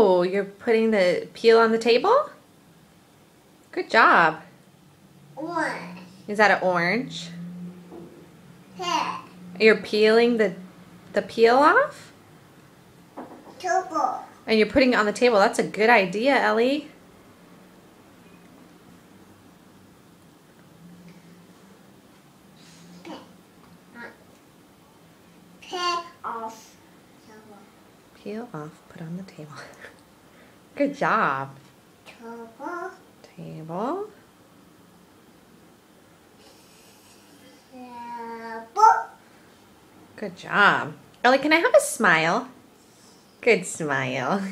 Oh, you're putting the peel on the table? Good job. Orange. Is that an orange? Pear. You're peeling the peel off? Turbo. And you're putting it on the table. That's a good idea, Ellie. Pear off. Peel off, put on the table. Good job. Turbo. Table. Turbo. Good job. Ellie, can I have a smile? Good smile.